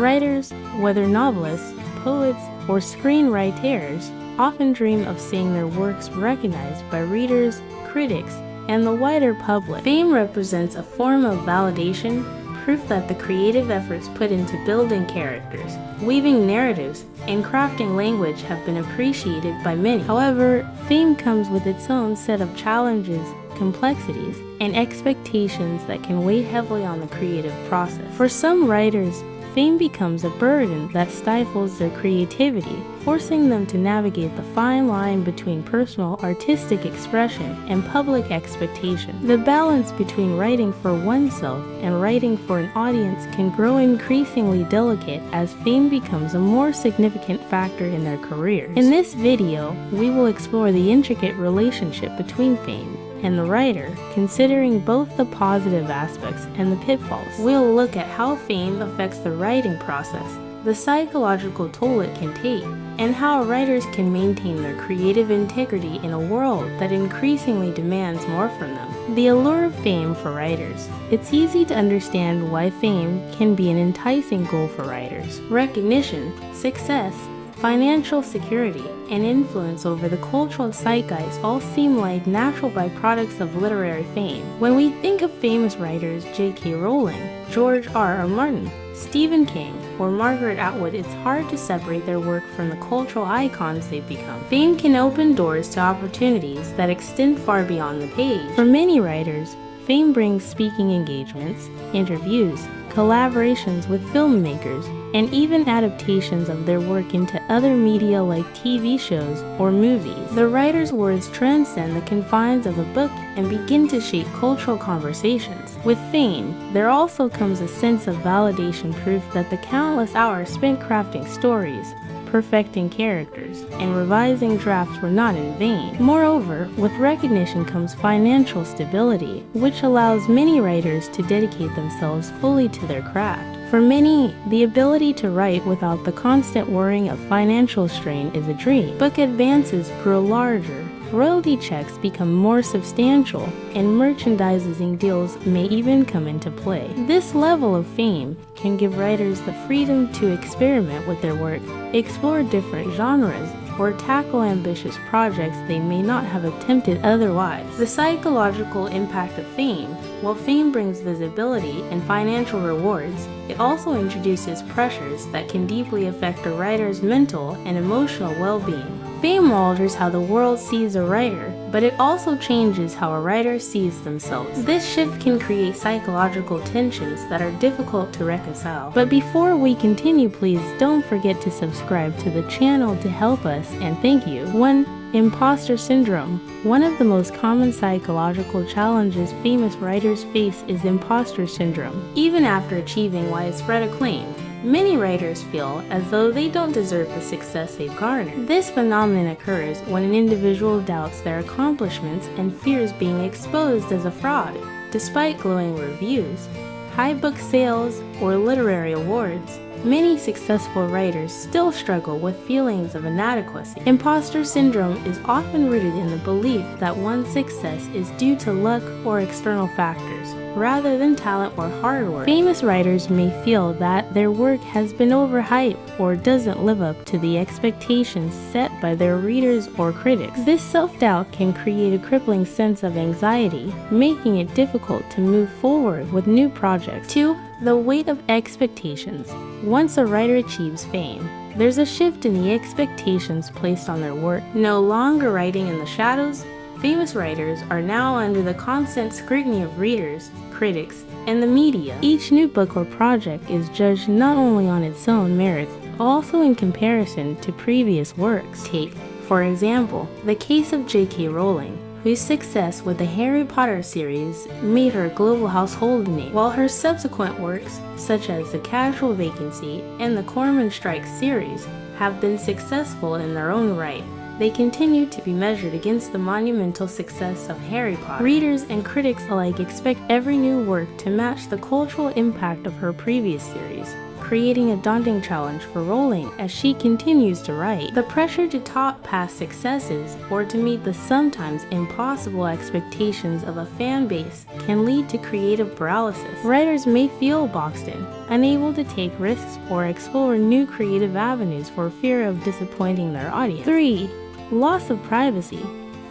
Writers, whether novelists, poets, or screenwriters, often dream of seeing their works recognized by readers, critics, and the wider public. Fame represents a form of validation, proof that the creative efforts put into building characters, weaving narratives, and crafting language have been appreciated by many. However, fame comes with its own set of challenges, complexities, and expectations that can weigh heavily on the creative process. For some writers, fame becomes a burden that stifles their creativity, forcing them to navigate the fine line between personal artistic expression and public expectation. The balance between writing for oneself and writing for an audience can grow increasingly delicate as fame becomes a more significant factor in their careers. In this video, we will explore the intricate relationship between fame and the writer, considering both the positive aspects and the pitfalls. We'll look at how fame affects the writing process, the psychological toll it can take, and how writers can maintain their creative integrity in a world that increasingly demands more from them. The allure of fame for writers. It's easy to understand why fame can be an enticing goal for writers. Recognition, success, financial security, and influence over the cultural zeitgeist all seem like natural byproducts of literary fame. When we think of famous writers J.K. Rowling, George R.R. Martin, Stephen King, or Margaret Atwood, it's hard to separate their work from the cultural icons they've become. Fame can open doors to opportunities that extend far beyond the page. For many writers, fame brings speaking engagements, interviews, collaborations with filmmakers, and even adaptations of their work into other media like TV shows or movies. The writer's words transcend the confines of a book and begin to shape cultural conversations. With fame, there also comes a sense of validation, proof that the countless hours spent crafting stories, perfecting characters, and revising drafts were not in vain. Moreover, with recognition comes financial stability, which allows many writers to dedicate themselves fully to their craft. For many, the ability to write without the constant worrying of financial strain is a dream. Book advances grow larger, royalty checks become more substantial, and merchandising deals may even come into play. This level of fame can give writers the freedom to experiment with their work, explore different genres, or tackle ambitious projects they may not have attempted otherwise. The psychological impact of fame. While fame brings visibility and financial rewards, it also introduces pressures that can deeply affect a writer's mental and emotional well-being. Fame alters how the world sees a writer, but it also changes how a writer sees themselves. This shift can create psychological tensions that are difficult to reconcile. But before we continue, please don't forget to subscribe to the channel to help us, and thank you. 1. Imposter syndrome. One of the most common psychological challenges famous writers face is imposter syndrome. Even after achieving widespread acclaim, many writers feel as though they don't deserve the success they've garnered. This phenomenon occurs when an individual doubts their accomplishments and fears being exposed as a fraud. Despite glowing reviews, high book sales, or literary awards, many successful writers still struggle with feelings of inadequacy. Imposter syndrome is often rooted in the belief that one's success is due to luck or external factors, rather than talent or hard work. Famous writers may feel that their work has been overhyped or doesn't live up to the expectations set by their readers or critics. This self-doubt can create a crippling sense of anxiety, making it difficult to move forward with new projects. 2. The weight of expectations. Once a writer achieves fame, there's a shift in the expectations placed on their work. No longer writing in the shadows, famous writers are now under the constant scrutiny of readers, critics, and the media. Each new book or project is judged not only on its own merits, but also in comparison to previous works. Take, for example, the case of J.K. Rowling, whose success with the Harry Potter series made her a global household name, while her subsequent works, such as The Casual Vacancy and the Cormoran Strike series, have been successful in their own right. They continue to be measured against the monumental success of Harry Potter. Readers and critics alike expect every new work to match the cultural impact of her previous series, creating a daunting challenge for Rowling as she continues to write. The pressure to top past successes or to meet the sometimes impossible expectations of a fan base can lead to creative paralysis. Writers may feel boxed in, unable to take risks or explore new creative avenues for fear of disappointing their audience. 3. Loss of privacy.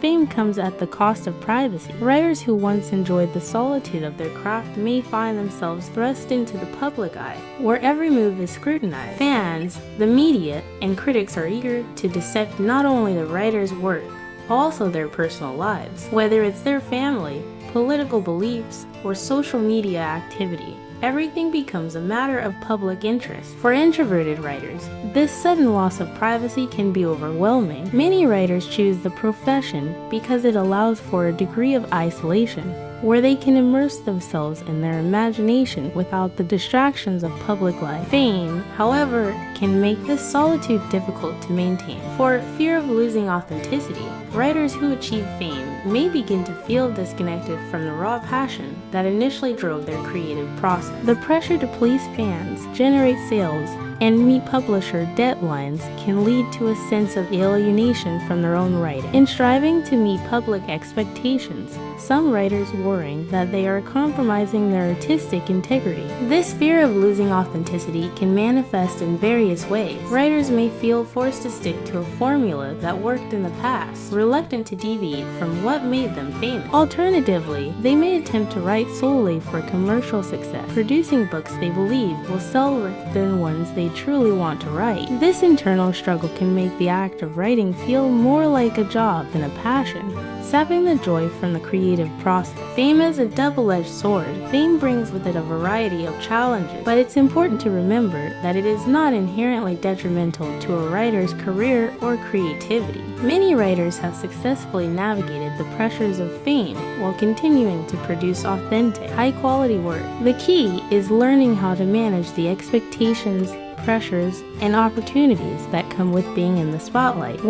Fame comes at the cost of privacy. Writers who once enjoyed the solitude of their craft may find themselves thrust into the public eye, where every move is scrutinized. Fans, the media, and critics are eager to dissect not only the writer's work, but also their personal lives, whether it's their family, political beliefs, or social media activity. Everything becomes a matter of public interest. For introverted writers, this sudden loss of privacy can be overwhelming. Many writers choose the profession because it allows for a degree of isolation, where they can immerse themselves in their imagination without the distractions of public life. Fame, however, can make this solitude difficult to maintain. For fear of losing authenticity, writers who achieve fame may begin to feel disconnected from the raw passion that initially drove their creative process. The pressure to please fans, generate sales, and meet publisher deadlines can lead to a sense of alienation from their own writing. In striving to meet public expectations, some writers worry that they are compromising their artistic integrity. This fear of losing authenticity can manifest in various ways. Writers may feel forced to stick to a formula that worked in the past, reluctant to deviate from what made them famous. Alternatively, they may attempt to write solely for commercial success, producing books they believe will sell rather than ones they truly want to write. This internal struggle can make the act of writing feel more like a job than a passion, sapping the joy from the creative process. Fame is a double-edged sword. Fame brings with it a variety of challenges, but it's important to remember that it is not inherently detrimental to a writer's career or creativity. Many writers have successfully navigated the pressures of fame while continuing to produce authentic, high-quality work. The key is learning how to manage the expectations, pressures, and opportunities that come with being in the spotlight.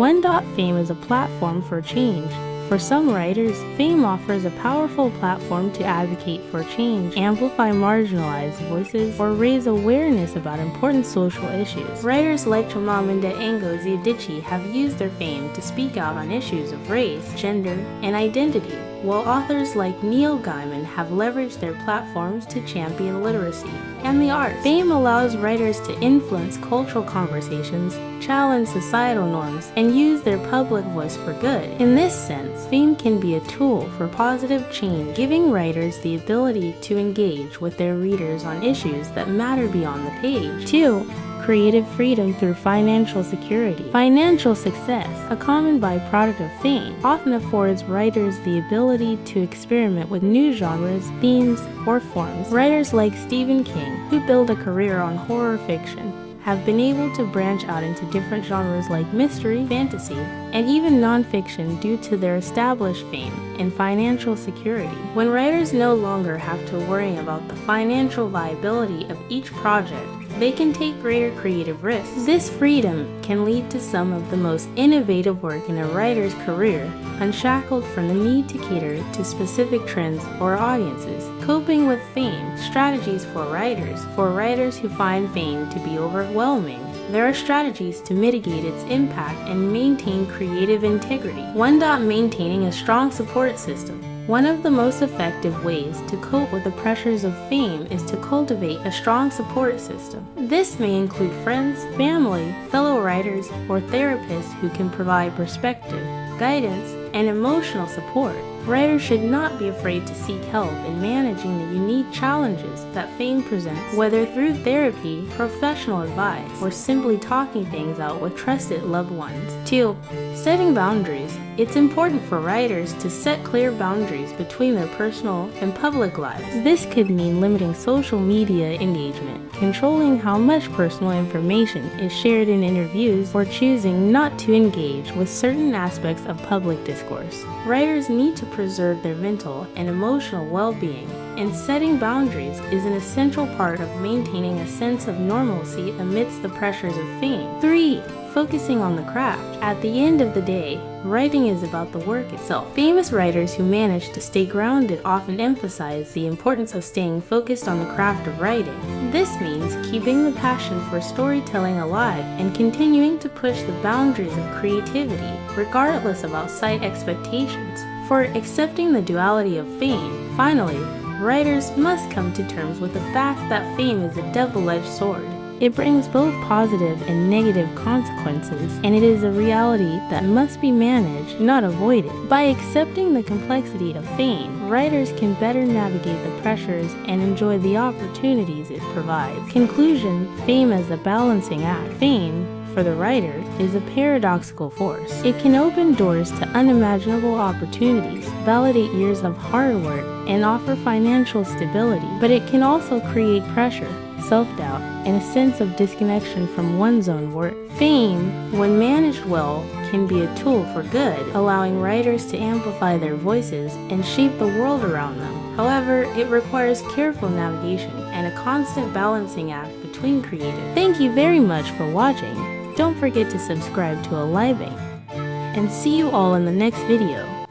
Fame is a platform for change. For some writers, fame offers a powerful platform to advocate for change, amplify marginalized voices, or raise awareness about important social issues. Writers like Chimamanda Ngozi Adichie have used their fame to speak out on issues of race, gender, and identity, while authors like Neil Gaiman have leveraged their platforms to champion literacy and the arts. Fame allows writers to influence cultural conversations, challenge societal norms, and use their public voice for good. In this sense, fame can be a tool for positive change, giving writers the ability to engage with their readers on issues that matter beyond the page. 2. Creative freedom through financial security. Financial success, a common byproduct of fame, often affords writers the ability to experiment with new genres, themes, or forms. Writers like Stephen King, who built a career on horror fiction, have been able to branch out into different genres like mystery, fantasy, and even nonfiction due to their established fame and financial security. When writers no longer have to worry about the financial viability of each project, they can take greater creative risks. This freedom can lead to some of the most innovative work in a writer's career, unshackled from the need to cater to specific trends or audiences. Coping with fame, strategies for writers who find fame to be overwhelming. There are strategies to mitigate its impact and maintain creative integrity. 1. Maintaining a strong support system. One of the most effective ways to cope with the pressures of fame is to cultivate a strong support system. This may include friends, family, fellow writers, or therapists who can provide perspective, guidance, and emotional support. Writers should not be afraid to seek help in managing the unique challenges that fame presents, whether through therapy, professional advice, or simply talking things out with trusted loved ones. 2. Setting boundaries. It's important for writers to set clear boundaries between their personal and public lives. This could mean limiting social media engagement, controlling how much personal information is shared in interviews, or choosing not to engage with certain aspects of public discourse. Writers need to preserve their mental and emotional well-being, and setting boundaries is an essential part of maintaining a sense of normalcy amidst the pressures of fame. 3. Focusing on the craft. At the end of the day, writing is about the work itself. Famous writers who manage to stay grounded often emphasize the importance of staying focused on the craft of writing. This means keeping the passion for storytelling alive and continuing to push the boundaries of creativity, regardless of outside expectations. For accepting the duality of fame, finally, writers must come to terms with the fact that fame is a double-edged sword. It brings both positive and negative consequences, and it is a reality that must be managed, not avoided. By accepting the complexity of fame, writers can better navigate the pressures and enjoy the opportunities it provides. Conclusion: fame as a balancing act. Fame, for the writer, is a paradoxical force. It can open doors to unimaginable opportunities, validate years of hard work, and offer financial stability, but it can also create pressure, self-doubt, and a sense of disconnection from one's own work. Fame, when managed well, can be a tool for good, allowing writers to amplify their voices and shape the world around them. However, it requires careful navigation and a constant balancing act between creative. Thank you very much for watching. Don't forget to subscribe to Aliving, and see you all in the next video.